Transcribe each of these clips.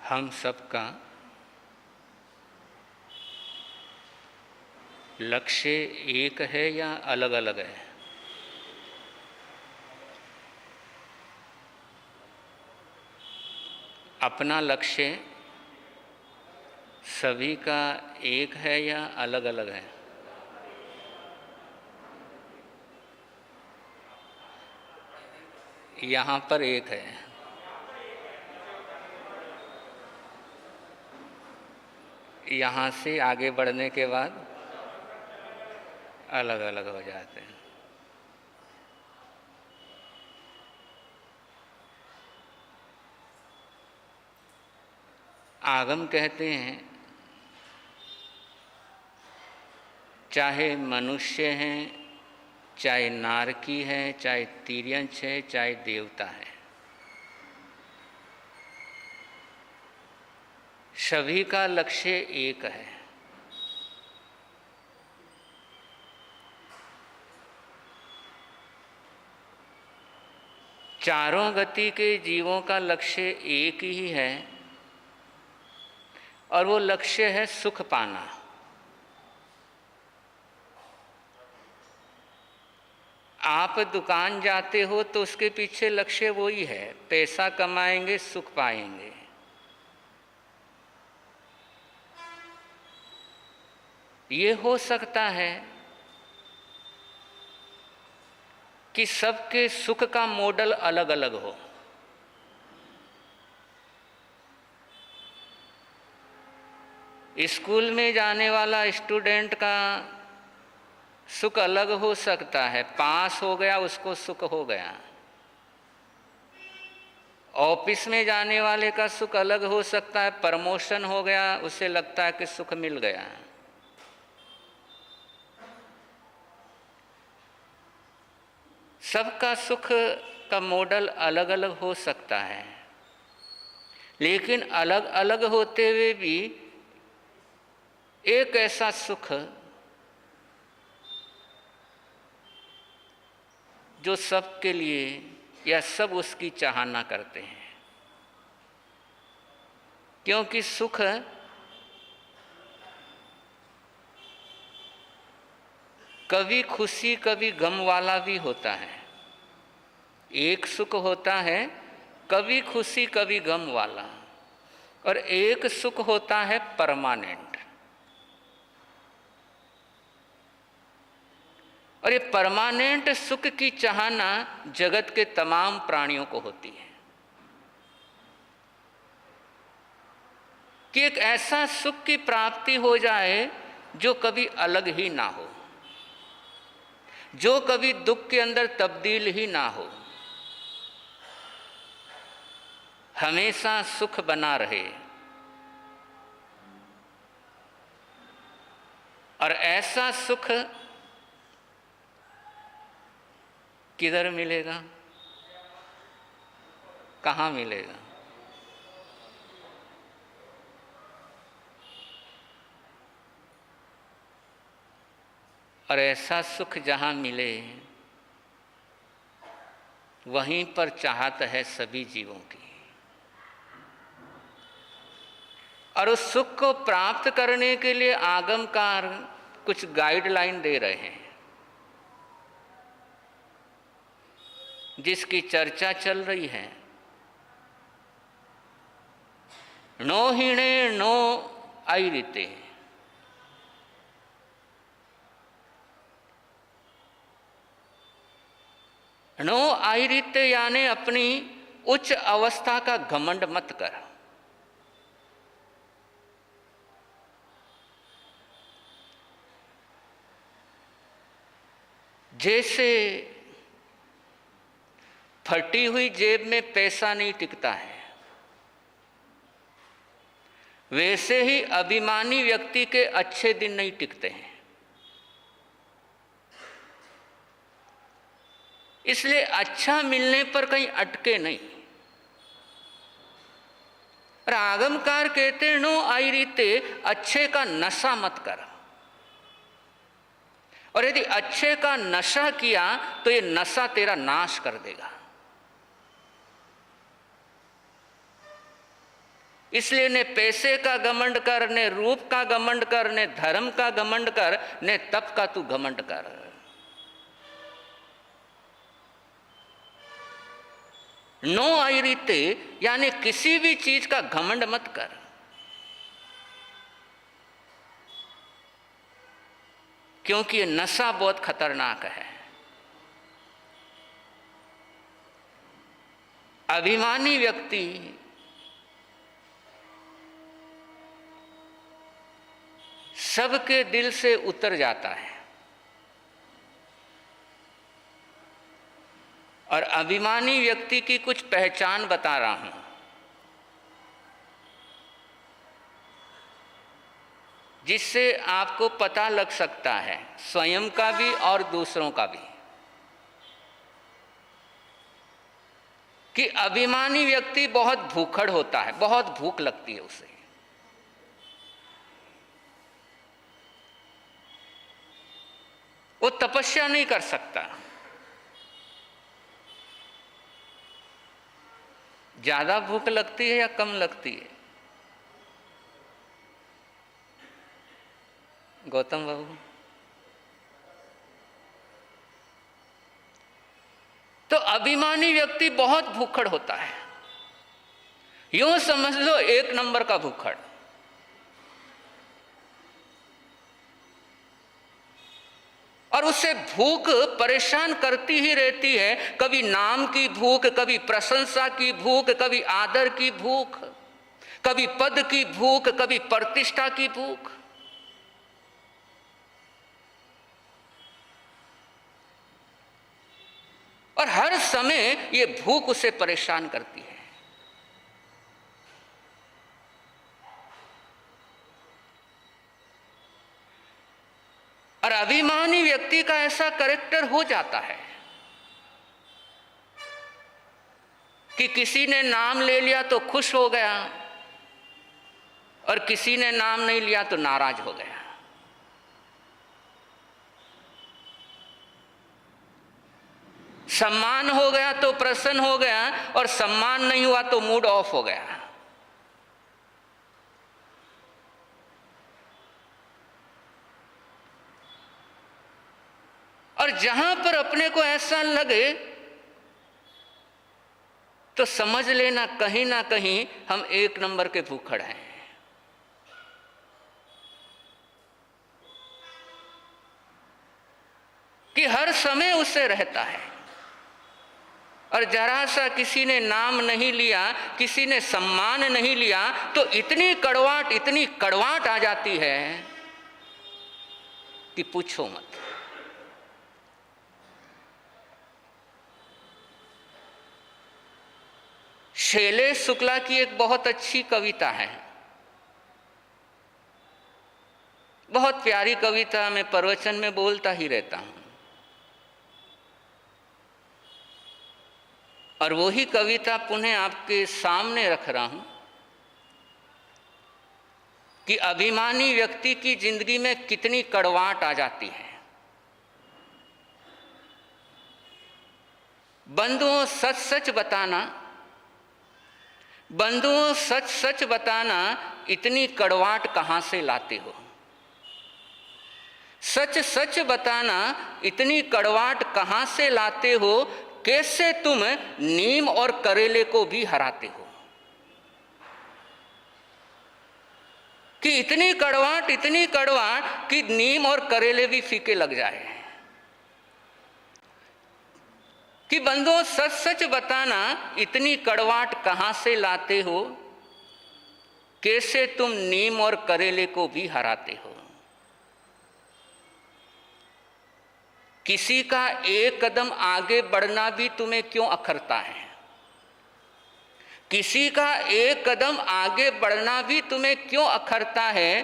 हम सबका लक्ष्य एक है या अलग अलग है? अपना लक्ष्य सभी का एक है या अलग अलग है? यहाँ पर एक है। यहाँ से आगे बढ़ने के बाद अलग अलग हो जाते हैं। आगम कहते हैं चाहे मनुष्य हैं, चाहे नारकी है, चाहे तिर्यंच है, चाहे देवता है, सभी का लक्ष्य एक है। चारों गति के जीवों का लक्ष्य एक ही है और वो लक्ष्य है सुख पाना। आप दुकान जाते हो तो उसके पीछे लक्ष्य वही है, पैसा कमाएंगे, सुख पाएंगे। ये हो सकता है कि सबके सुख का मॉडल अलग अलग हो। स्कूल में जाने वाला स्टूडेंट का सुख अलग हो सकता है, पास हो गया उसको सुख हो गया। ऑफिस में जाने वाले का सुख अलग हो सकता है, प्रमोशन हो गया उसे लगता है कि सुख मिल गया। सबका सुख का मॉडल अलग अलग हो सकता है, लेकिन अलग अलग होते हुए भी एक ऐसा सुख जो सबके लिए या सब उसकी चाहना करते हैं, क्योंकि सुख कभी खुशी कभी गम वाला भी होता है। एक सुख होता है कभी खुशी कभी गम वाला, और एक सुख होता है परमानेंट। और ये परमानेंट सुख की चाहना जगत के तमाम प्राणियों को होती है कि एक ऐसा सुख की प्राप्ति हो जाए जो कभी अलग ही ना हो, जो कभी दुख के अंदर तब्दील ही ना हो, हमेशा सुख बना रहे। और ऐसा सुख किधर मिलेगा, कहाँ मिलेगा? और ऐसा सुख जहाँ मिले वहीं पर चाहत है सभी जीवों की। और उस सुख को प्राप्त करने के लिए आगमकार कुछ गाइडलाइन दे रहे हैं, जिसकी चर्चा चल रही है। नो हीणे नो आईरिते, नो आईरिते यानी अपनी उच्च अवस्था का घमंड मत कर। जैसे फटी हुई जेब में पैसा नहीं टिकता है, वैसे ही अभिमानी व्यक्ति के अच्छे दिन नहीं टिकते हैं। इसलिए अच्छा मिलने पर कहीं अटके नहीं। और आगमकार कहते हैं नो आईरिते, अच्छे का नशा मत कर। और यदि अच्छे का नशा किया तो ये नशा तेरा नाश कर देगा। इसलिए ने पैसे का घमंड कर, ने रूप का घमंड कर, ने धर्म का घमंड कर, ने तप का तू घमंड कर। नो आयरीते, यानी किसी भी चीज का घमंड मत कर। क्योंकि ये नशा बहुत खतरनाक है। अभिमानी व्यक्ति सबके दिल से उतर जाता है, और अभिमानी व्यक्ति की कुछ पहचान बता रहा हूं, जिससे आपको पता लग सकता है, स्वयं का भी और दूसरों का भी, कि अभिमानी व्यक्ति बहुत भूखड़ होता है, बहुत भूख लगती है उसे। वो तपस्या नहीं कर सकता। ज्यादा भूख लगती है या कम लगती है गौतम बाबू? तो अभिमानी व्यक्ति बहुत भूखड़ होता है, यूं समझ लो 1 नंबर का भूखड़। और उससे भूख परेशान करती ही रहती है, कभी नाम की भूख, कभी प्रशंसा की भूख, कभी आदर की भूख, कभी पद की भूख, कभी प्रतिष्ठा की भूख। और हर समय ये भूख उसे परेशान करती है। और अभिमानी व्यक्ति का ऐसा कैरेक्टर हो जाता है कि किसी ने नाम ले लिया तो खुश हो गया, और किसी ने नाम नहीं लिया तो नाराज हो गया। सम्मान हो गया तो प्रसन्न हो गया, और सम्मान नहीं हुआ तो मूड ऑफ हो गया। और जहां पर अपने को ऐसा लगे तो समझ लेना कहीं ना कहीं हम 1 नंबर के भूखड़ हैं। कि हर समय उससे रहता है, और जरा सा किसी ने नाम नहीं लिया, किसी ने सम्मान नहीं लिया, तो इतनी कड़वाहट आ जाती है कि पूछो मत। शैलेश शुक्ला की एक बहुत अच्छी कविता है, बहुत प्यारी कविता, मैं प्रवचन में बोलता ही रहता हूं। और वही कविता पुनः आपके सामने रख रहा हूं कि अभिमानी व्यक्ति की जिंदगी में कितनी कड़वाहट आ जाती है। बंधुओं सच सच बताना, बंधुओं सच सच बताना, इतनी कड़वाहट कहां से लाते हो? सच सच बताना, इतनी कड़वाहट कहां से लाते हो? कैसे तुम नीम और करेले को भी हराते हो? कि इतनी कड़वाहट कि नीम और करेले भी फीके लग जाए। कि बंधुओं सच सच बताना, इतनी कड़वाहट कहां से लाते हो? कैसे तुम नीम और करेले को भी हराते हो? किसी का 1 कदम आगे बढ़ना भी तुम्हें क्यों अखरता है? किसी का 1 कदम आगे बढ़ना भी तुम्हें क्यों अखरता है?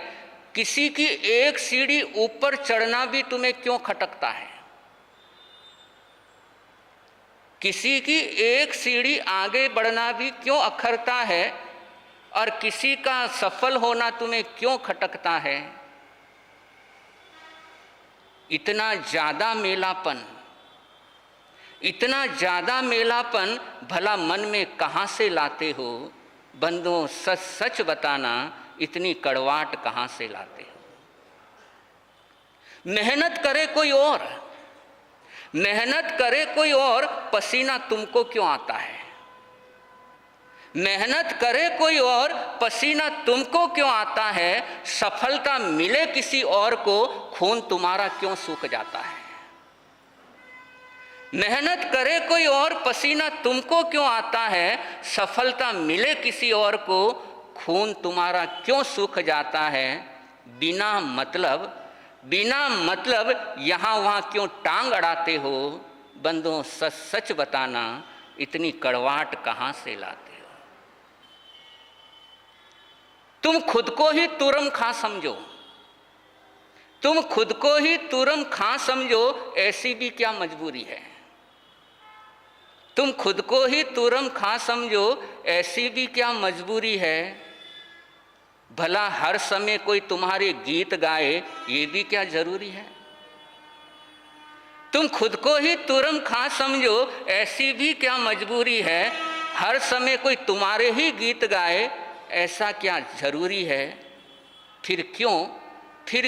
किसी की 1 सीढ़ी ऊपर चढ़ना भी तुम्हें क्यों खटकता है? किसी की 1 सीढ़ी आगे बढ़ना भी क्यों अखरता है? और किसी का सफल होना तुम्हें क्यों खटकता है? इतना ज्यादा मेलापन भला मन में कहां से लाते हो? बंदों सच सच बताना, इतनी कड़वाहट कहाँ से लाते हो? मेहनत करे कोई और, मेहनत करे कोई और, पसीना तुमको क्यों आता है? मेहनत करे कोई और, पसीना तुमको क्यों आता है? सफलता मिले किसी और को, खून तुम्हारा क्यों सूख जाता है? मेहनत करे कोई और, पसीना तुमको क्यों आता है? सफलता मिले किसी और को, खून तुम्हारा क्यों सूख जाता है? बिना मतलब यहाँ वहाँ क्यों टांग अड़ाते हो? बंदों सच सच बताना, इतनी कड़वाहट कहाँ से लाते हो? तुम खुद को ही तुरम खां समझो, तुम खुद को ही तुरम खां समझो, ऐसी भी क्या मजबूरी है? तुम खुद को ही तुरम खां समझो, ऐसी भी क्या मजबूरी है? भला हर समय कोई तुम्हारे गीत गाए, ये भी क्या जरूरी है? तुम खुद को ही तुरम खां समझो, ऐसी भी क्या मजबूरी है? हर समय कोई तुम्हारे ही गीत गाए, ऐसा क्या जरूरी है? फिर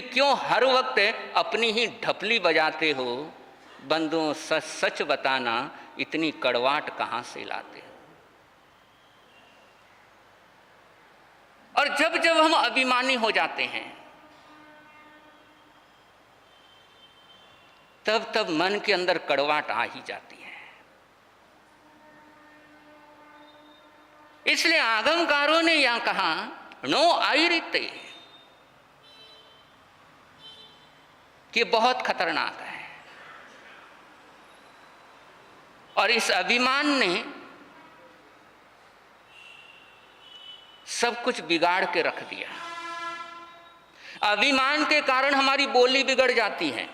क्यों हर वक्त अपनी ही ढपली बजाते हो? बंदों सच सच बताना, इतनी कड़वाहट कहाँ से लाते हो? और जब जब हम अभिमानी हो जाते हैं, तब तब मन के अंदर कड़वाहट आ ही जाती है। इसलिए आगमकारों ने यहां कहा, नो आईरिते, कि बहुत खतरनाक है। और इस अभिमान ने सब कुछ बिगाड़ के रख दिया। अभिमान के कारण हमारी बोली बिगड़ जाती है,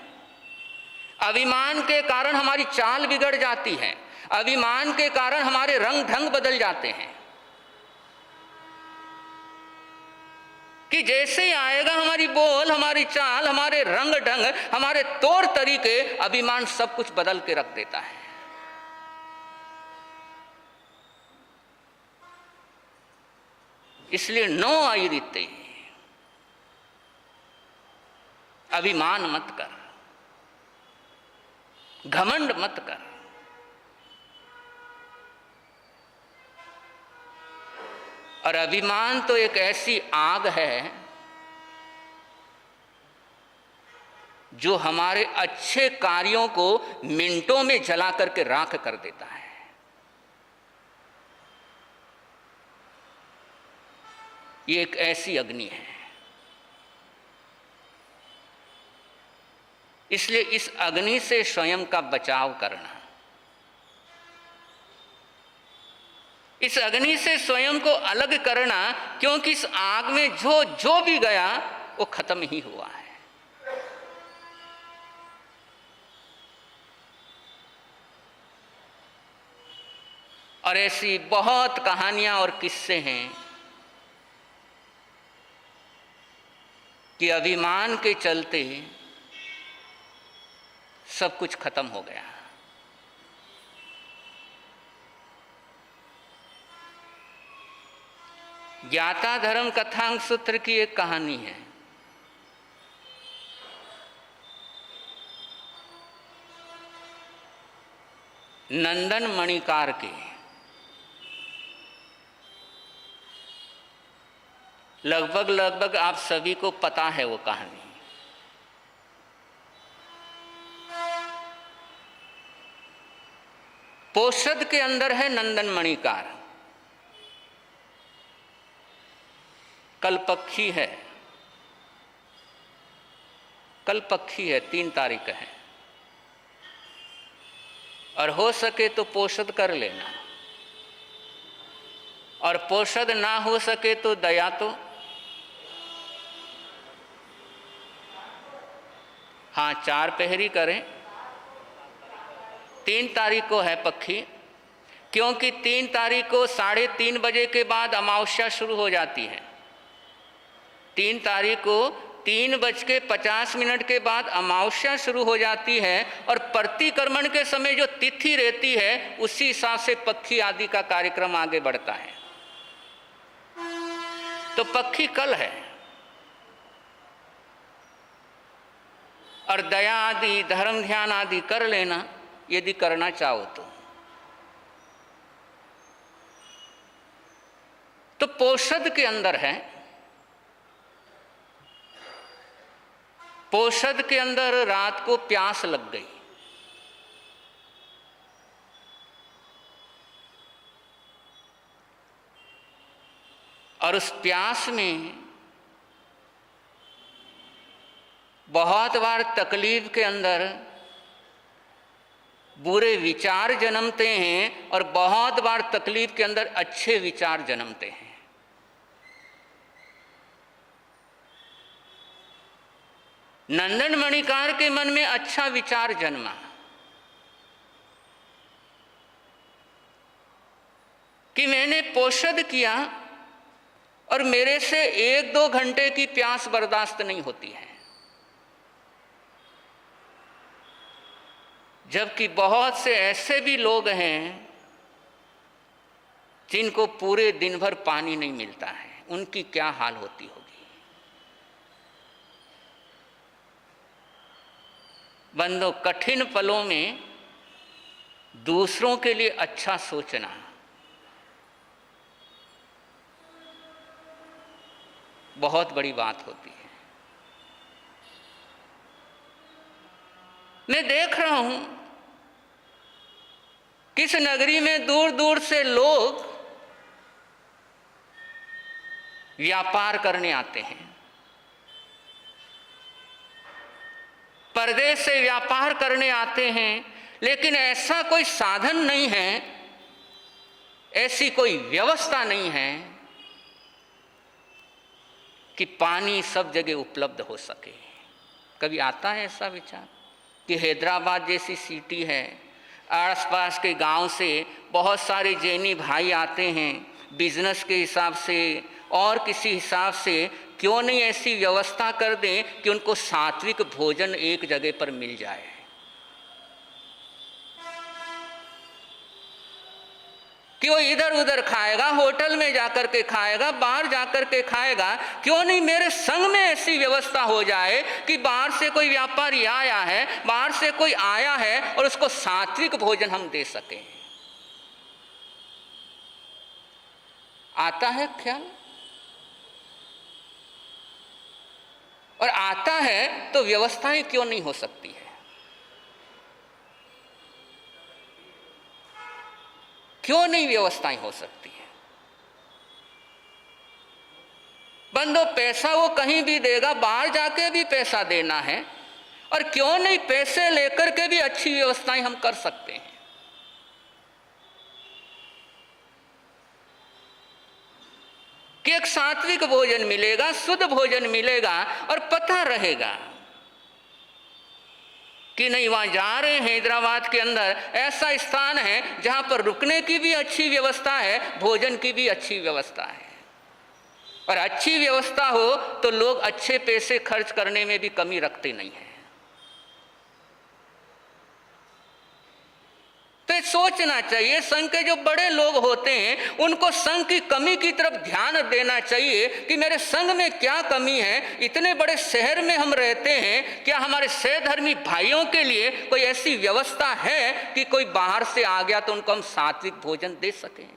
अभिमान के कारण हमारी चाल बिगड़ जाती है, अभिमान के कारण हमारे रंग ढंग बदल जाते हैं। कि जैसे ही आएगा हमारी बोल, हमारी चाल, हमारे रंग ढंग, हमारे तौर तरीके, अभिमान सब कुछ बदल के रख देता है। इसलिए नो आईरिते, अभिमान मत कर, घमंड मत कर। और अभिमान तो एक ऐसी आग है जो हमारे अच्छे कार्यों को मिनटों में जला करके राख कर देता है। ये एक ऐसी अग्नि है। इसलिए इस अग्नि से स्वयं का बचाव करना, इस अग्नि से स्वयं को अलग करना, क्योंकि इस आग में जो भी गया वो खत्म ही हुआ है। और ऐसी बहुत कहानियां और किस्से हैं कि अभिमान के चलते सब कुछ खत्म हो गया। ज्ञाता धर्म कथांग सूत्र की एक कहानी है। नंदन मणिकार की। लगभग आप सभी को पता है वो कहानी। पोषद के अंदर है नंदन मणिकार। कल पक्षी है, कल पक्षी है, 3 तारीख है। और हो सके तो पोषद कर लेना, और पोषद ना हो सके तो दया तो, हाँ 4 पहरी करें। 3 तारीख को है पक्षी, क्योंकि 3 तारीख को 3:30 बजे के बाद अमावस्या शुरू हो जाती है। 3 तारीख को 3:50 के बाद अमावस्या शुरू हो जाती है। और प्रतिक्रमण के समय जो तिथि रहती है, उसी हिसाब से पक्षी आदि का कार्यक्रम आगे बढ़ता है। तो पक्की कल है। और दया आदि, धर्म ध्यान आदि कर लेना यदि करना चाहो तो पोषद के अंदर है। पोषद के अंदर रात को प्यास लग गई, और उस प्यास में बहुत बार तकलीफ के अंदर बुरे विचार जन्मते हैं और बहुत बार तकलीफ के अंदर अच्छे विचार जन्मते हैं। नंदन मणिकार के मन में अच्छा विचार जन्मा कि मैंने पोषद किया और मेरे से 1-2 घंटे की प्यास बर्दाश्त नहीं होती है, जबकि बहुत से ऐसे भी लोग हैं जिनको पूरे दिन भर पानी नहीं मिलता है, उनकी क्या हाल होती होगी। बंदो, कठिन पलों में दूसरों के लिए अच्छा सोचना बहुत बड़ी बात होती है। मैं देख रहा हूं किस नगरी में दूर दूर से लोग व्यापार करने आते हैं, परदेश से व्यापार करने आते हैं, लेकिन ऐसा कोई साधन नहीं है, ऐसी कोई व्यवस्था नहीं है कि पानी सब जगह उपलब्ध हो सके। कभी आता है ऐसा विचार कि हैदराबाद जैसी सिटी है, आसपास के गांव से बहुत सारे जैनी भाई आते हैं बिजनेस के हिसाब से और किसी हिसाब से, क्यों नहीं ऐसी व्यवस्था कर दें कि उनको सात्विक भोजन एक जगह पर मिल जाए। कि वो इधर उधर खाएगा, होटल में जाकर के खाएगा, बाहर जाकर के खाएगा, क्यों नहीं मेरे संग में ऐसी व्यवस्था हो जाए कि बाहर से कोई व्यापारी आया है, बाहर से कोई आया है और उसको सात्विक भोजन हम दे सकें। आता है ख्याल? और आता है तो व्यवस्थाएं क्यों नहीं हो सकती है? क्यों नहीं व्यवस्थाएं हो सकती है? बंदो, पैसा वो कहीं भी देगा, बाहर जाके भी पैसा देना है, और क्यों नहीं पैसे लेकर के भी अच्छी व्यवस्थाएं हम कर सकते हैं। कि एक सात्विक भोजन मिलेगा, शुद्ध भोजन मिलेगा, और पता रहेगा कि नहीं वहाँ जा रहे हैं हैदराबाद के अंदर ऐसा स्थान है जहाँ पर रुकने की भी अच्छी व्यवस्था है, भोजन की भी अच्छी व्यवस्था है। और अच्छी व्यवस्था हो तो लोग अच्छे पैसे खर्च करने में भी कमी रखते नहीं हैं। तो सोचना चाहिए, संघ के जो बड़े लोग होते हैं उनको संघ की कमी की तरफ ध्यान देना चाहिए कि मेरे संघ में क्या कमी है। इतने बड़े शहर में हम रहते हैं, क्या हमारे सहधर्मी भाइयों के लिए कोई ऐसी व्यवस्था है कि कोई बाहर से आ गया तो उनको हम सात्विक भोजन दे सकें?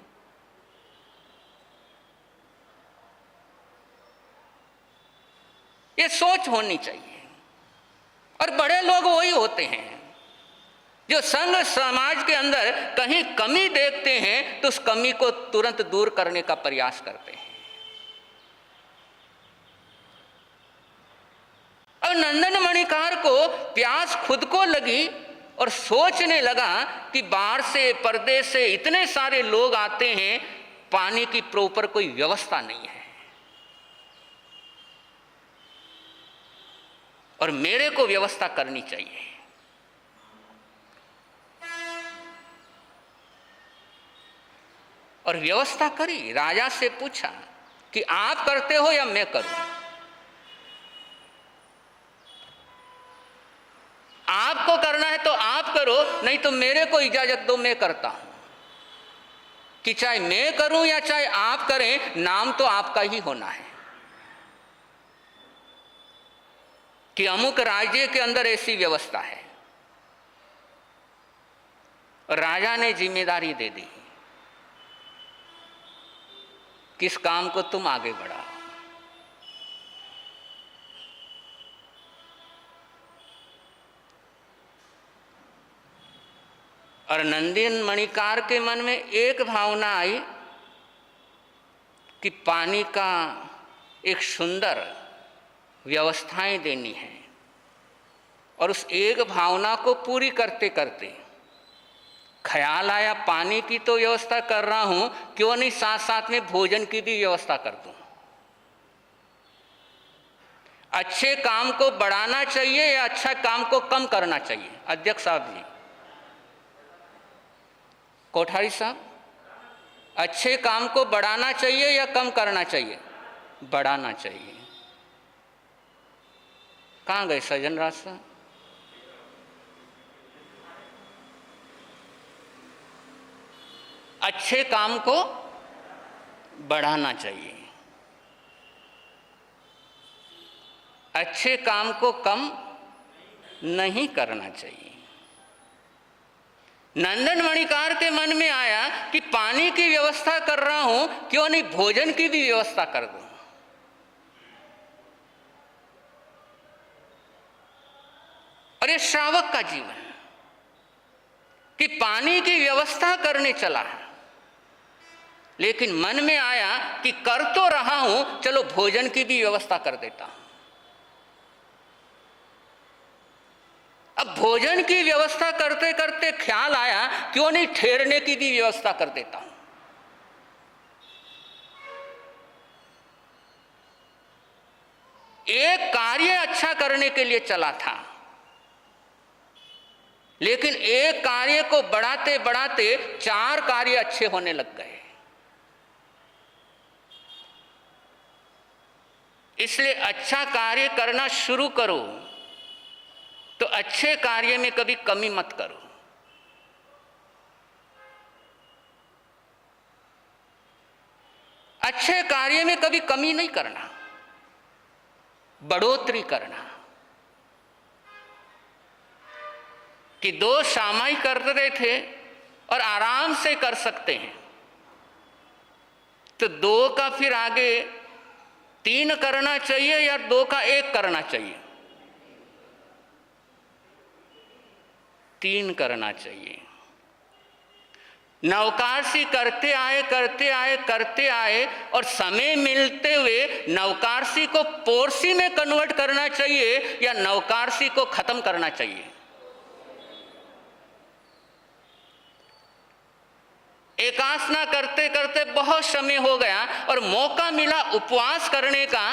ये सोच होनी चाहिए। और बड़े लोग वही होते हैं जो संघ समाज के अंदर कहीं कमी देखते हैं तो उस कमी को तुरंत दूर करने का प्रयास करते हैं। अब नंदन मणिकार को प्यास खुद को लगी और सोचने लगा कि बाहर से, परदेश से इतने सारे लोग आते हैं, पानी की प्रॉपर कोई व्यवस्था नहीं है, और मेरे को व्यवस्था करनी चाहिए। और व्यवस्था करी। राजा से पूछा कि आप करते हो या मैं करूं? आपको करना है तो आप करो, नहीं तो मेरे को इजाजत दो, मैं करता हूं। कि चाहे मैं करूं या चाहे आप करें, नाम तो आपका ही होना है। कि अमुक राज्य के अंदर ऐसी व्यवस्था है, और राजा ने जिम्मेदारी दे दी किस काम को तुम आगे बढ़ाओ। और नंदन मणिकार के मन में एक भावना आई कि पानी का एक सुंदर व्यवस्थाएं देनी है, और उस एक भावना को पूरी करते करते ख्याल आया पानी की तो व्यवस्था कर रहा हूं, क्यों नहीं साथ साथ में भोजन की भी व्यवस्था कर दूं। अच्छे काम को बढ़ाना चाहिए या अच्छा काम को कम करना चाहिए? अध्यक्ष साहब जी, कोठारी साहब, अच्छे काम को बढ़ाना चाहिए या कम करना चाहिए? बढ़ाना चाहिए। कहाँ गए सज्जन राज साहब? अच्छे काम को बढ़ाना चाहिए, अच्छे काम को कम नहीं करना चाहिए। नंदन मणिकार के मन में आया कि पानी की व्यवस्था कर रहा हूं, क्यों नहीं भोजन की भी व्यवस्था कर दूं। और ये श्रावक का जीवन कि पानी की व्यवस्था करने चला है, लेकिन मन में आया कि कर तो रहा हूं, चलो भोजन की भी व्यवस्था कर देता हूं। अब भोजन की व्यवस्था करते करते ख्याल आया क्यों नहीं ठहरने की भी व्यवस्था कर देता हूं। एक कार्य अच्छा करने के लिए चला था, लेकिन एक कार्य को बढ़ाते बढ़ाते 4 कार्य अच्छे होने लग गए। इसलिए अच्छा कार्य करना शुरू करो तो अच्छे कार्य में कभी कमी मत करो। अच्छे कार्य में कभी कमी नहीं करना, बढ़ोतरी करना। कि 2 सामाई कर रहे थे और आराम से कर सकते हैं, तो 2 का फिर आगे 3 करना चाहिए या 2 का 1 करना चाहिए? 3 करना चाहिए। नवकारसी करते आए करते आए करते आए, और समय मिलते हुए नवकारसी को पोरसी में कन्वर्ट करना चाहिए या नवकारसी को खत्म करना चाहिए? एकासना करते करते बहुत समय हो गया और मौका मिला उपवास करने का,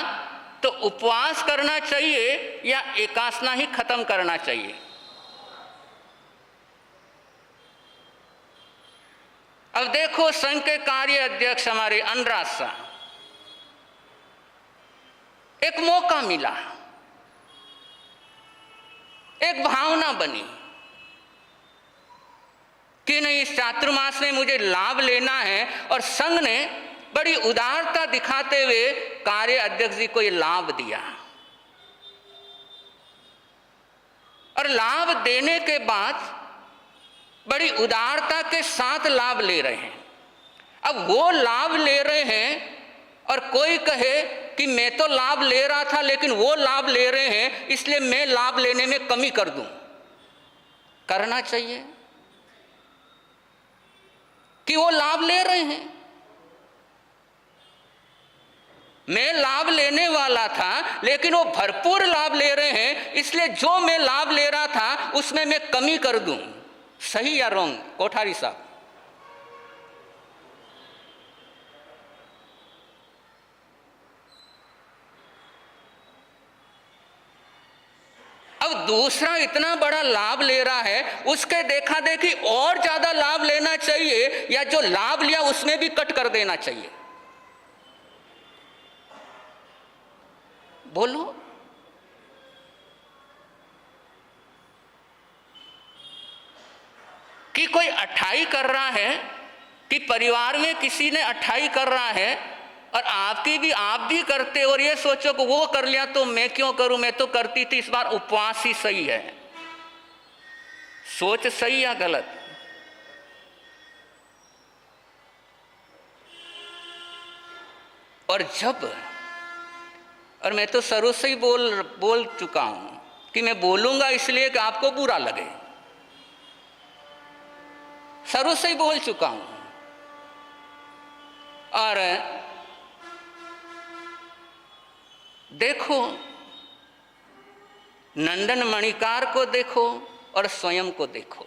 तो उपवास करना चाहिए या एकासना ही खत्म करना चाहिए? अब देखो, संघ के कार्य अध्यक्ष हमारे अनुराग साहब, एक मौका मिला, एक भावना बनी कि नहीं, इस चातुर्मास में मुझे लाभ लेना है, और संघ ने बड़ी उदारता दिखाते हुए कार्य अध्यक्ष जी को ये लाभ दिया। और लाभ देने के बाद बड़ी उदारता के साथ लाभ ले रहे हैं। अब वो लाभ ले रहे हैं और कोई कहे कि मैं तो लाभ ले रहा था लेकिन वो लाभ ले रहे हैं, इसलिए मैं लाभ लेने में कमी कर दूं। करना चाहिए कि वो लाभ ले रहे हैं, मैं लाभ लेने वाला था लेकिन वो भरपूर लाभ ले रहे हैं, इसलिए जो मैं लाभ ले रहा था उसमें मैं कमी कर दूं। सही या रॉन्ग कोठारी साहब? अब दूसरा इतना बड़ा लाभ ले रहा है, उसके देखा देखी और ज्यादा लाभ लेना चाहिए या जो लाभ लिया उसमें भी कट कर देना चाहिए? बोलो। कि कोई अठाई कर रहा है, कि परिवार में किसी ने अठाई कर रहा है, और आप भी करते और ये सोचो कि वो कर लिया तो मैं क्यों करूं, मैं तो करती थी, इस बार उपवास ही सही है। सोच सही या गलत? और मैं तो शुरू से ही बोल चुका हूं कि मैं बोलूंगा इसलिए कि आपको बुरा लगे, शुरू से ही बोल चुका हूं। और देखो, नंदन मणिकार को देखो और स्वयं को देखो।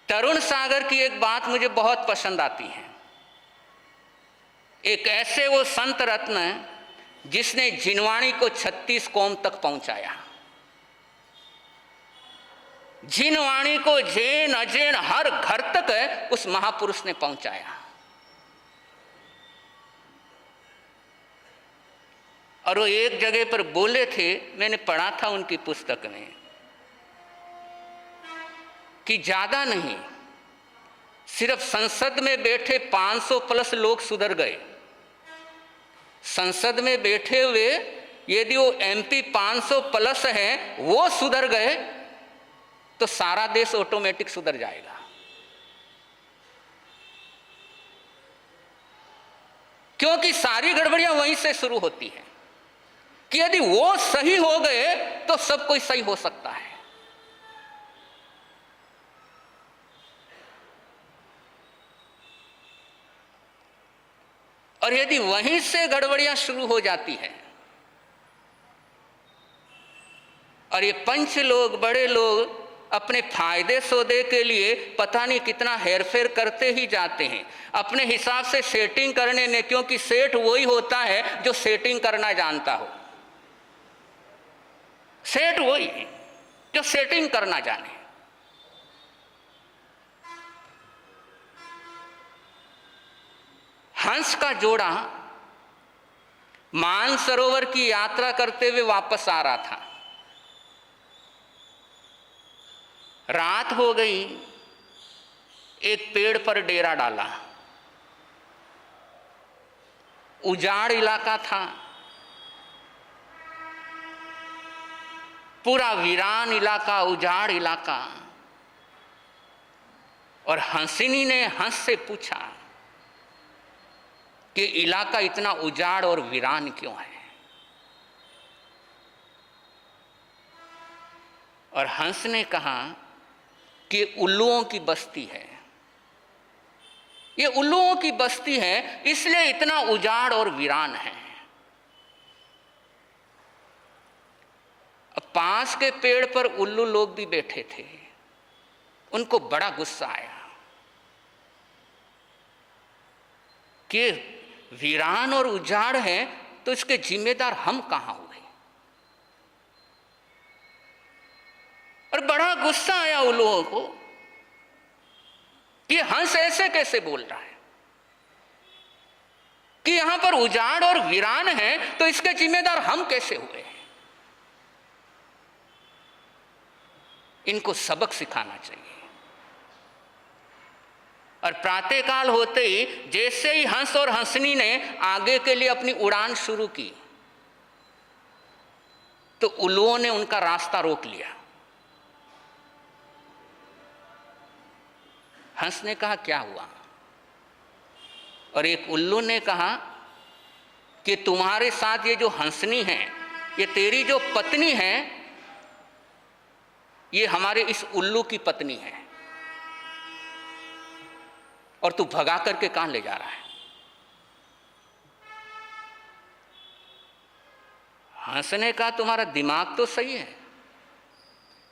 तरुण सागर की एक बात मुझे बहुत पसंद आती है। एक ऐसे वो संत रत्न है जिसने जिनवाणी को 36 कौम तक पहुंचाया। जिनवाणी को जैन अजैन हर घर तक उस महापुरुष ने पहुंचाया। और वो एक जगह पर बोले थे, मैंने पढ़ा था उनकी पुस्तक में, कि ज्यादा नहीं, सिर्फ संसद में बैठे 500 प्लस लोग सुधर गए। संसद में बैठे हुए यदि वो एमपी 500 प्लस हैं, वो सुधर गए तो सारा देश ऑटोमेटिक सुधर जाएगा। क्योंकि सारी गड़बड़ियां वहीं से शुरू होती है कि यदि वो सही हो गए तो सब कोई सही हो सकता है। और यदि वहीं से गड़बड़ियां शुरू हो जाती है और ये पंच लोग, बड़े लोग अपने फायदे सौदे के लिए पता नहीं कितना हेरफेर करते ही जाते हैं अपने हिसाब से सेटिंग करने में, क्योंकि सेठ वही होता है जो सेटिंग करना जानता हो। सेठ वही है जो सेटिंग करना जाने। हंस का जोड़ा मानसरोवर की यात्रा करते हुए वापस आ रहा था। रात हो गई, एक पेड़ पर डेरा डाला। उजाड़ इलाका था, पूरा वीरान इलाका, उजाड़ इलाका। और हंसिनी ने हंस से पूछा कि इलाका इतना उजाड़ और वीरान क्यों है? और हंस ने कहा कि उल्लुओं की बस्ती है, ये उल्लुओं की बस्ती है इसलिए इतना उजाड़ और वीरान है। अब पास के पेड़ पर उल्लू लोग भी बैठे थे, उनको बड़ा गुस्सा आया कि वीरान और उजाड़ है तो इसके जिम्मेदार हम कहां हुए। और बड़ा गुस्सा आया उल्लुओं को कि हंस ऐसे कैसे बोल रहा है कि यहां पर उजाड़ और वीरान है तो इसके जिम्मेदार हम कैसे हुए। इनको सबक सिखाना चाहिए। और प्रातःकाल होते ही जैसे ही हंस और हंसनी ने आगे के लिए अपनी उड़ान शुरू की तो उल्लुओं ने उनका रास्ता रोक लिया। हंस ने कहा क्या हुआ? और एक उल्लू ने कहा कि तुम्हारे साथ ये जो हंसनी है, ये तेरी जो पत्नी है, ये हमारे इस उल्लू की पत्नी है और तू भगा करके कहां ले जा रहा है? हंस ने कहा तुम्हारा दिमाग तो सही है,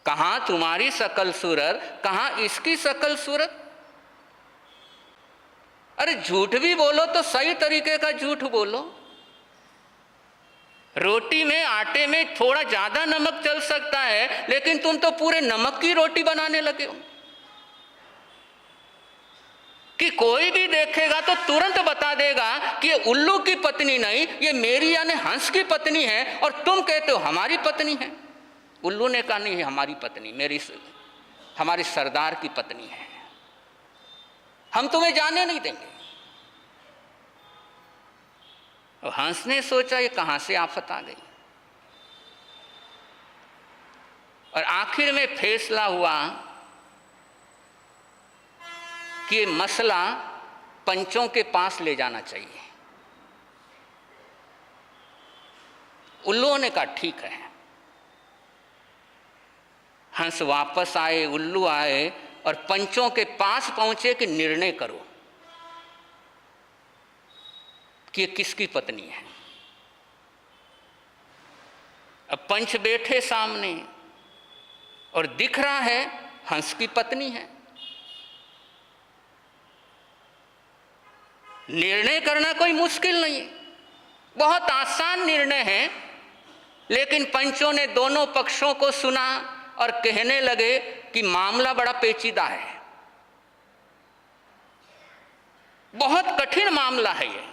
कहां तुम्हारी शकल सूरत, कहां इसकी शकल सूरत। अरे झूठ भी बोलो तो सही तरीके का झूठ बोलो। रोटी में, आटे में थोड़ा ज्यादा नमक चल सकता है, लेकिन तुम तो पूरे नमक की रोटी बनाने लगे हो कि कोई भी देखेगा तो तुरंत बता देगा कि ये उल्लू की पत्नी नहीं, ये मेरी यानी हंस की पत्नी है, और तुम कहते हो हमारी पत्नी है। उल्लू ने कहा नहीं, हमारी पत्नी, हमारे सरदार की पत्नी है। हम तुम्हें जाने नहीं देंगे। और हंस ने सोचा ये कहां से आफत आ गई, और आखिर में फैसला हुआ कि मसला पंचों के पास ले जाना चाहिए। उल्लुओं ने कहा ठीक है। हंस वापस आए, उल्लू आए और पंचों के पास पहुंचे कि निर्णय करो कि ये किसकी पत्नी है। अब पंच बैठे सामने और दिख रहा है हंस की पत्नी है। निर्णय करना कोई मुश्किल नहीं है, बहुत आसान निर्णय है। लेकिन पंचों ने दोनों पक्षों को सुना और कहने लगे कि मामला बड़ा पेचीदा है, बहुत कठिन मामला है ये,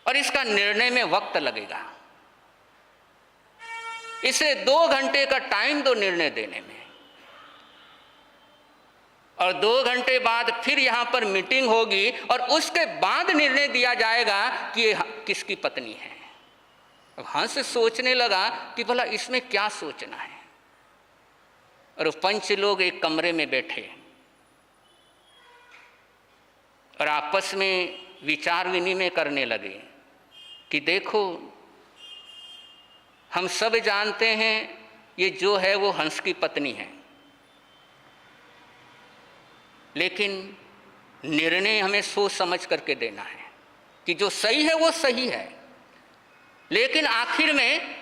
और इसका निर्णय में वक्त लगेगा। इसे 2 घंटे का टाइम दो निर्णय देने में, और 2 घंटे बाद फिर यहां पर मीटिंग होगी और उसके बाद निर्णय दिया जाएगा कि ये किसकी पत्नी है। अब हंस सोचने लगा कि भला इसमें क्या सोचना है। और पंच लोग एक कमरे में बैठे और आपस में विचार विनिमय करने लगे कि देखो, हम सब जानते हैं ये जो है वो हंस की पत्नी है, लेकिन निर्णय हमें सोच समझ करके देना है कि जो सही है वो सही है। लेकिन आखिर में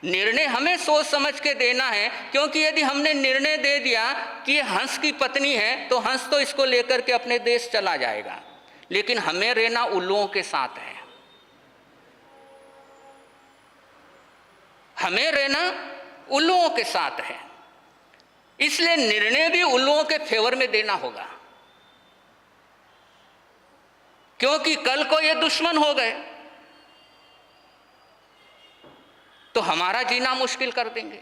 निर्णय हमें सोच समझ के देना है, क्योंकि यदि हमने निर्णय दे दिया कि ये हंस की पत्नी है तो हंस तो इसको लेकर के अपने देश चला जाएगा, लेकिन हमें रहना उल्लुओं के साथ है। हमें रहना उल्लुओं के साथ है, इसलिए निर्णय भी उल्लुओं के फेवर में देना होगा, क्योंकि कल को ये दुश्मन हो गए तो हमारा जीना मुश्किल कर देंगे।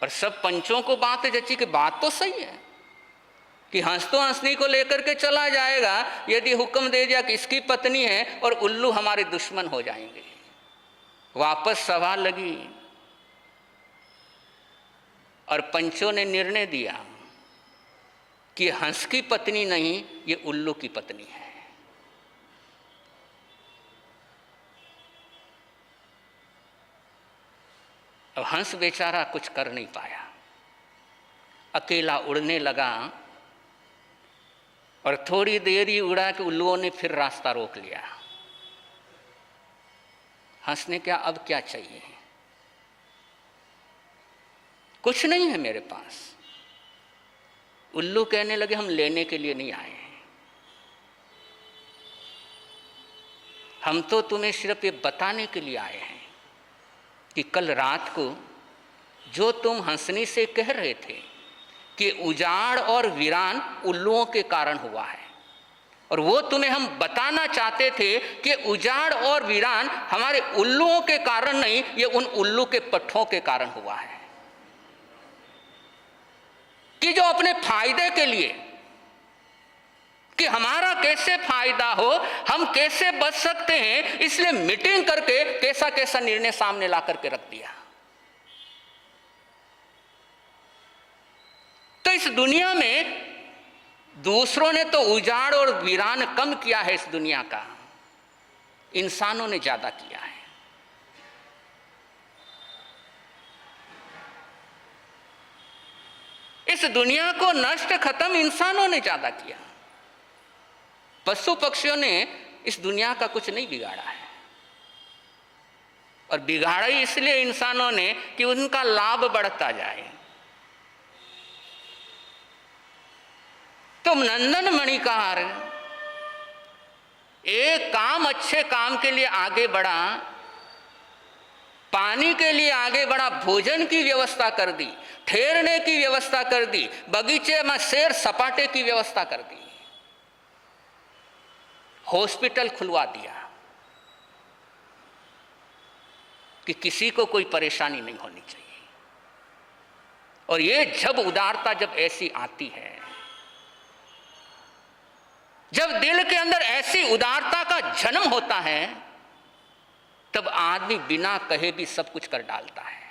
और सब पंचों को बात जची कि बात तो सही है कि हंस तो हंसनी को लेकर के चला जाएगा, यदि हुक्म दे दिया कि इसकी पत्नी है, और उल्लू हमारे दुश्मन हो जाएंगे। वापस सभा लगी और पंचों ने निर्णय दिया कि हंस की पत्नी नहीं, ये उल्लू की पत्नी है। अब हंस बेचारा कुछ कर नहीं पाया, अकेला उड़ने लगा, और थोड़ी देर ही उड़ा कि उल्लुओं ने फिर रास्ता रोक लिया। हंस ने क्या, अब क्या चाहिए? कुछ नहीं है मेरे पास। उल्लू कहने लगे हम लेने के लिए नहीं आए हैं, हम तो तुम्हें सिर्फ ये बताने के लिए आए हैं कि कल रात को जो तुम हंसनी से कह रहे थे कि उजाड़ और वीरान उल्लुओं के कारण हुआ है, और वो तुम्हें हम बताना चाहते थे कि उजाड़ और वीरान हमारे उल्लुओं के कारण नहीं, ये उन उल्लू के पट्ठों के कारण हुआ है, कि जो अपने फायदे के लिए, कि हमारा कैसे फायदा हो, हम कैसे बच सकते हैं, इसलिए मीटिंग करके कैसा कैसा निर्णय सामने ला करके रख दिया। तो इस दुनिया में दूसरों ने तो उजाड़ और वीरान कम किया है, इस दुनिया का इंसानों ने ज्यादा किया है। इस दुनिया को नष्ट खत्म इंसानों ने ज्यादा किया। पशु पक्षियों ने इस दुनिया का कुछ नहीं बिगाड़ा है, और बिगाड़ा ही इसलिए इंसानों ने कि उनका लाभ बढ़ता जाए। तुम नंदन मणिकार एक काम, अच्छे काम के लिए आगे बढ़ा, पानी के लिए आगे बढ़ा, भोजन की व्यवस्था कर दी, ठहरने की व्यवस्था कर दी, बगीचे में सैर सपाटे की व्यवस्था कर दी, हॉस्पिटल खुलवा दिया कि किसी को कोई परेशानी नहीं होनी चाहिए। और ये जब उदारता जब ऐसी आती है, जब दिल के अंदर ऐसी उदारता का जन्म होता है, तब आदमी बिना कहे भी सब कुछ कर डालता है।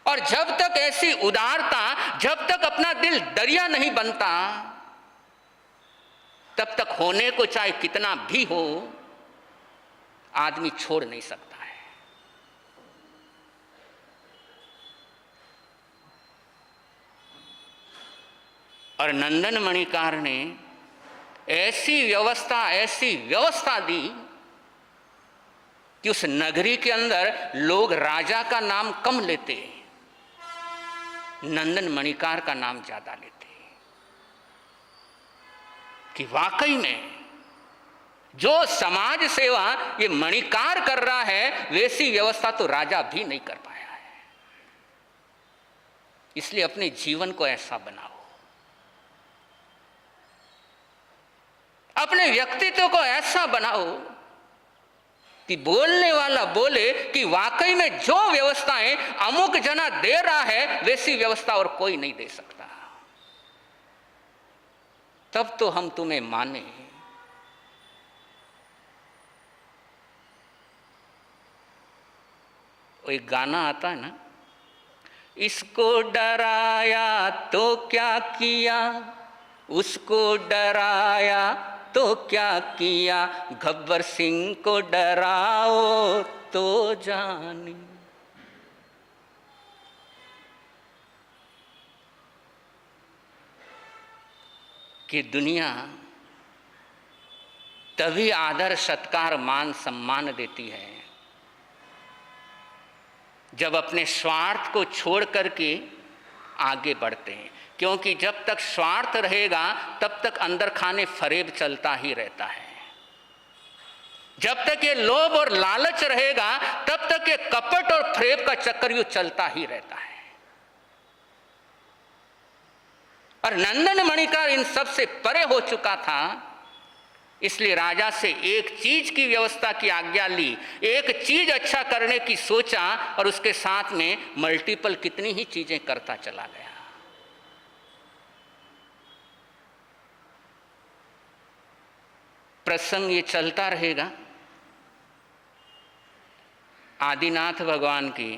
और जब तक ऐसी उदारता, जब तक अपना दिल दरिया नहीं बनता, तब तक होने को चाहे कितना भी हो, आदमी छोड़ नहीं सकता है। और नंदन मणिकार ने ऐसी व्यवस्था दी कि उस नगरी के अंदर लोग राजा का नाम कम लेते, नंदन मणिकार का नाम ज्यादा लेते, कि वाकई में जो समाज सेवा ये मणिकार कर रहा है, वैसी व्यवस्था तो राजा भी नहीं कर पाया है। इसलिए अपने जीवन को ऐसा बनाओ, अपने व्यक्तित्व को ऐसा बनाओ कि बोलने वाला बोले कि वाकई में जो व्यवस्थाएं अमुक जना दे रहा है, वैसी व्यवस्था और कोई नहीं दे सकता। तब तो हम तुम्हें माने। वो एक गाना आता है ना, इसको डराया तो क्या किया, उसको डराया तो क्या किया, गब्बर सिंह को डराओ तो जानी। कि दुनिया तभी आदर सत्कार मान सम्मान देती है जब अपने स्वार्थ को छोड़ करके आगे बढ़ते हैं। क्योंकि जब तक स्वार्थ रहेगा तब तक अंदर खाने फरेब चलता ही रहता है। जब तक ये लोभ और लालच रहेगा तब तक ये कपट और फरेब का चक्रव्यूह चलता ही रहता है। और नंदन मणिकार इन सब से परे हो चुका था, इसलिए राजा से एक चीज की व्यवस्था की आज्ञा ली, एक चीज अच्छा करने की सोचा, और उसके साथ में मल्टीपल कितनी ही चीजें करता चला गया। प्रसंग ये चलता रहेगा। आदिनाथ भगवान की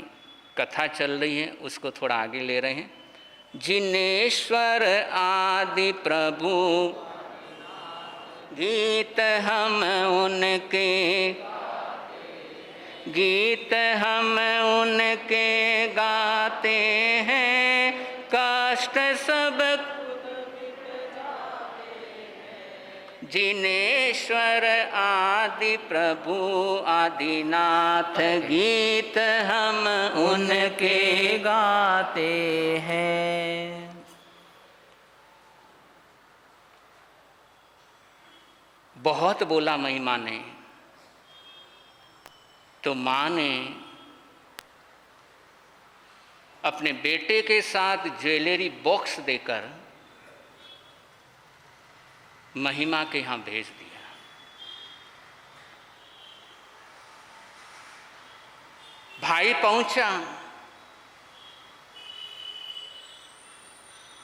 कथा चल रही है, उसको थोड़ा आगे ले रहे हैं। जिनेश्वर आदि प्रभु गीत हम उनके, गीत हम उनके गाते हैं, कष्ट सब जिनेश्वर आदि प्रभु आदिनाथ, गीत हम उनके गाते हैं। बहुत बोला महिमा ने, तो माँ ने अपने बेटे के साथ ज्वेलरी बॉक्स देकर महिमा के यहाँ भेज दिया। भाई पहुंचा,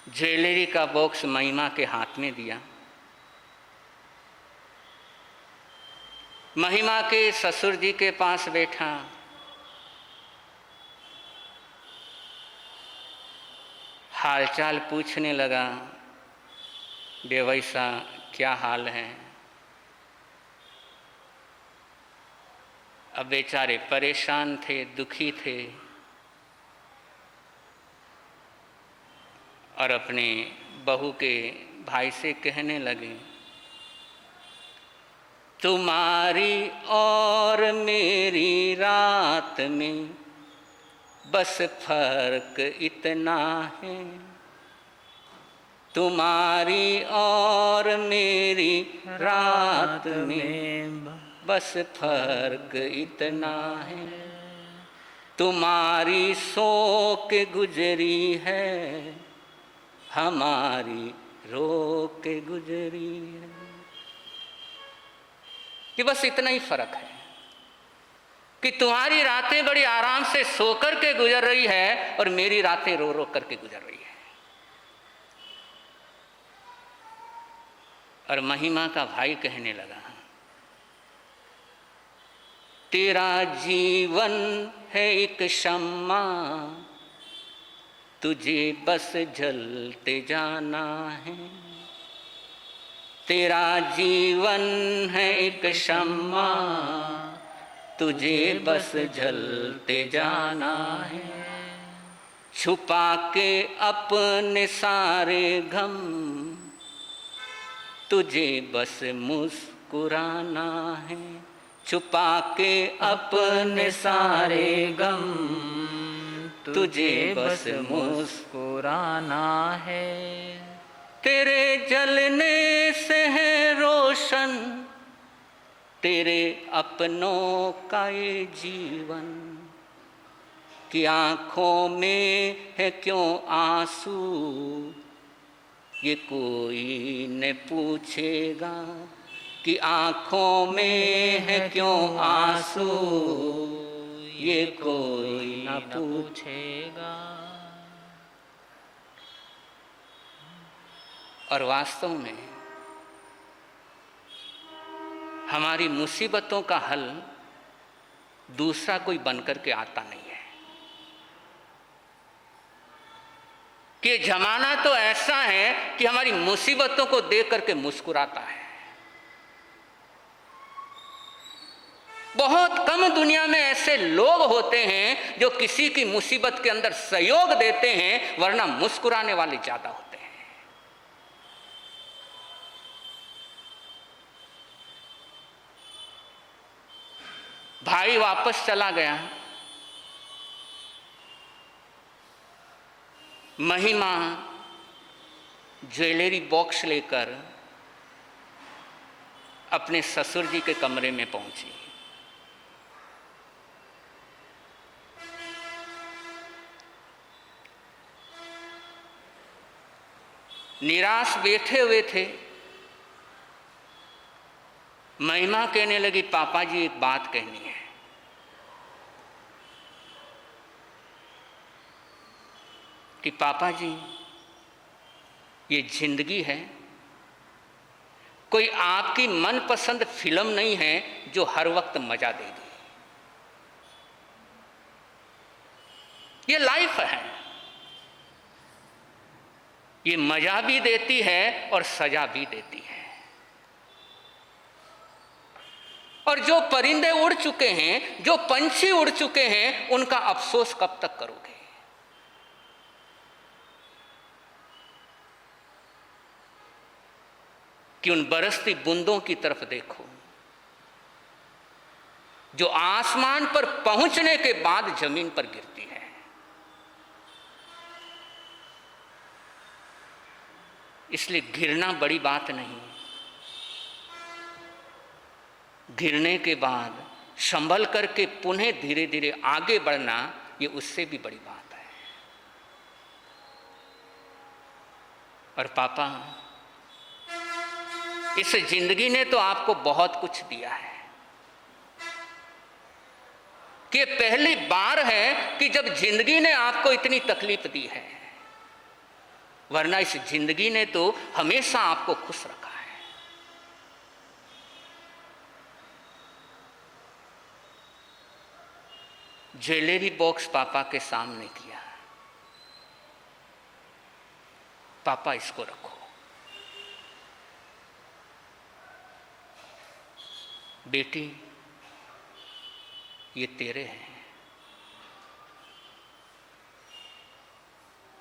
ज्वेलरी का बॉक्स महिमा के हाथ में दिया। महिमा के ससुर जी के पास बैठा, हालचाल पूछने लगा, बेवैसा क्या हाल है। अब बेचारे परेशान थे, दुखी थे, और अपने बहू के भाई से कहने लगे, तुम्हारी और मेरी रात में बस फर्क इतना है, तुम्हारी और मेरी रात में बस फर्क इतना है, तुम्हारी सो के गुजरी है, हमारी रो के गुजरी है। कि बस इतना ही फर्क है। कि तुम्हारी रातें बड़ी आराम से सोकर के गुजर रही है और मेरी रातें रो रो करके गुजर रही है। और महिमा का भाई कहने लगा, तेरा जीवन है एक शम्मा, तुझे बस जलते जाना है। तेरा जीवन है एक शम्मा, तुझे बस जलते जाना है। छुपा के अपने सारे गम, तुझे बस मुस्कुराना है। छुपा के अपने सारे गम, तुझे बस मुस्कुराना है। तेरे जलने से है रोशन तेरे अपनों का ये जीवन, कि आँखों में है क्यों आंसू, ये कोई न पूछेगा। कि आँखों में है क्यों आंसू, ये कोई न पूछेगा। और वास्तव में हमारी मुसीबतों का हल दूसरा कोई बनकर के आता नहीं है। कि जमाना तो ऐसा है कि हमारी मुसीबतों को देख करके मुस्कुराता है। बहुत कम दुनिया में ऐसे लोग होते हैं जो किसी की मुसीबत के अंदर सहयोग देते हैं, वरना मुस्कुराने वाले ज्यादा होते हैं। भाई वापस चला गया। महिमा ज्वेलरी बॉक्स लेकर अपने ससुर जी के कमरे में पहुंची। निराश बैठे हुए थे। महिमा कहने लगी, पापा जी एक बात कहनी है। कि पापा जी ये जिंदगी है, कोई आपकी मनपसंद फिल्म नहीं है जो हर वक्त मजा देगी। ये लाइफ है, ये मजा भी देती है और सजा भी देती है। और जो परिंदे उड़ चुके हैं, जो पंछी उड़ चुके हैं, उनका अफसोस कब तक करोगे? कि उन बरसती बूंदों की तरफ देखो जो आसमान पर पहुंचने के बाद जमीन पर गिरती है। इसलिए गिरना बड़ी बात नहीं, गिरने के बाद संभल करके पुनः धीरे धीरे आगे बढ़ना, ये उससे भी बड़ी बात है। और पापा, इस जिंदगी ने तो आपको बहुत कुछ दिया है। कि पहली बार है कि जब जिंदगी ने आपको इतनी तकलीफ दी है, वरना इस जिंदगी ने तो हमेशा आपको खुश रखा है। ज्वेलरी बॉक्स पापा के सामने किया, पापा इसको रखो। बेटी ये तेरे हैं।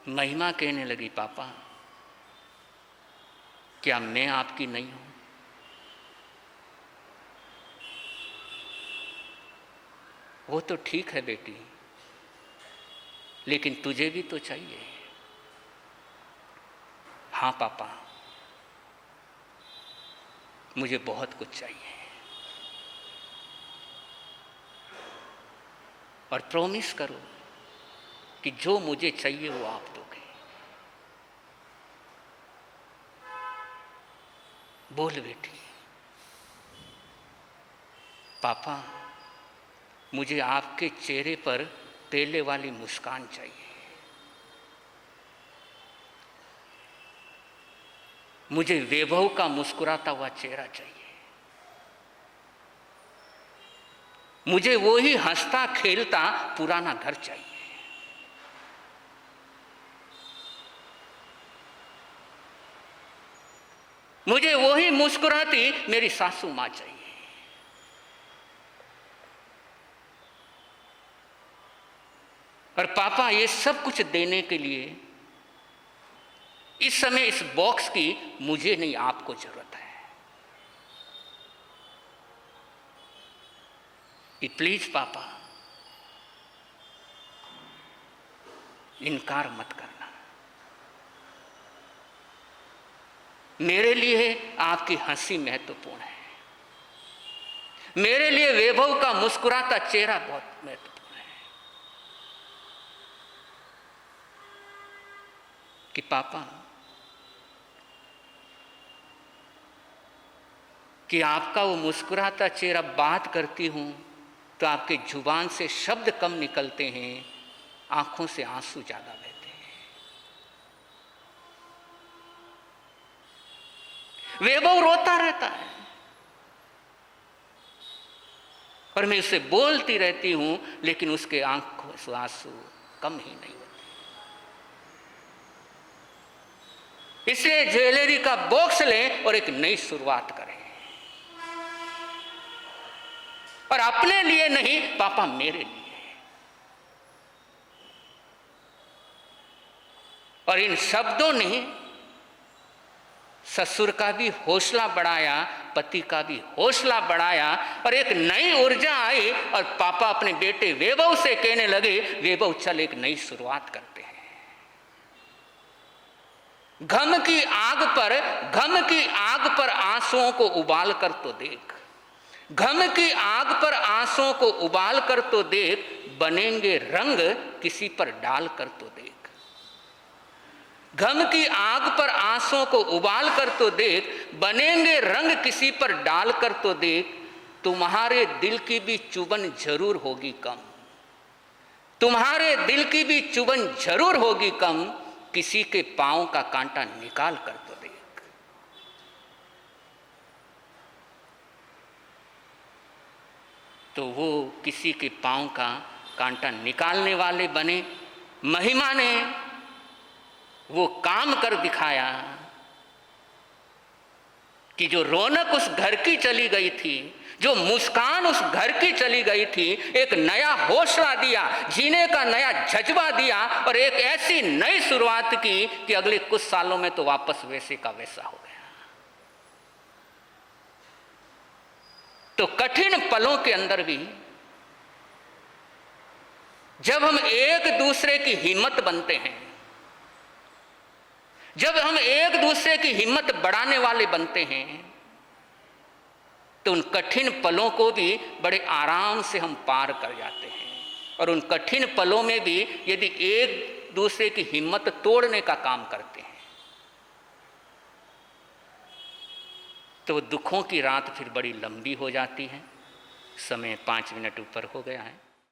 महिमा कहने लगी, पापा क्या मैं आपकी नहीं हूं? वो तो ठीक है बेटी, लेकिन तुझे भी तो चाहिए। हाँ पापा, मुझे बहुत कुछ चाहिए, और प्रॉमिस करो कि जो मुझे चाहिए वो आप दोगे। बोल बेटी। पापा मुझे आपके चेहरे पर पेले वाली मुस्कान चाहिए। मुझे वैभव का मुस्कुराता हुआ चेहरा चाहिए। मुझे वो ही हंसता खेलता पुराना घर चाहिए। मुझे वो ही मुस्कुराती मेरी सासू माँ चाहिए। और पापा, ये सब कुछ देने के लिए इस समय इस बॉक्स की मुझे नहीं, आपको जरूरत है। कि प्लीज पापा, इनकार मत करना। मेरे लिए आपकी हंसी महत्वपूर्ण है। मेरे लिए वैभव का मुस्कुराता चेहरा बहुत महत्वपूर्ण है। कि पापा, कि आपका वो मुस्कुराता चेहरा बात करती हूं तो आपके जुबान से शब्द कम निकलते हैं, आंखों से आंसू ज्यादा बहते हैं। वैभव रोता रहता है और मैं उसे बोलती रहती हूं, लेकिन उसके आंखों से आंसू कम ही नहीं होते। इसलिए ज्वेलरी का बॉक्स लें और एक नई शुरुआत करें। और अपने लिए नहीं पापा, मेरे लिए। और इन शब्दों ने ससुर का भी हौसला बढ़ाया, पति का भी हौसला बढ़ाया, और एक नई ऊर्जा आई। और पापा अपने बेटे वैभव से कहने लगे, वैभव चल एक नई शुरुआत करते हैं। घम की आग पर आंसुओं को उबाल कर तो देख। घम की आग पर आंसुओं को उबाल कर तो देख, बनेंगे रंग किसी पर डाल कर तो देख। घम की आग पर आंसुओं को उबाल कर तो देख, बनेंगे रंग किसी पर डाल कर तो देख। तुम्हारे दिल की भी चुभन जरूर होगी कम। तुम्हारे दिल की भी चुभन जरूर होगी कम, किसी के पांव का कांटा निकाल कर तो देख। तो वो किसी के पांव का कांटा निकालने वाले बने। महिमा ने वो काम कर दिखाया कि जो रौनक उस घर की चली गई थी, जो मुस्कान उस घर की चली गई थी, एक नया हौसला दिया, जीने का नया जज्बा दिया, और एक ऐसी नई शुरुआत की कि अगले कुछ सालों में तो वापस वैसे का वैसा हो गया। तो कठिन पलों के अंदर भी जब हम एक दूसरे की हिम्मत बनते हैं, जब हम एक दूसरे की हिम्मत बढ़ाने वाले बनते हैं, तो उन कठिन पलों को भी बड़े आराम से हम पार कर जाते हैं। और उन कठिन पलों में भी यदि एक दूसरे की हिम्मत तोड़ने का काम करते हैं, तो दुखों की रात फिर बड़ी लंबी हो जाती है। समय 5 मिनट ऊपर हो गया है।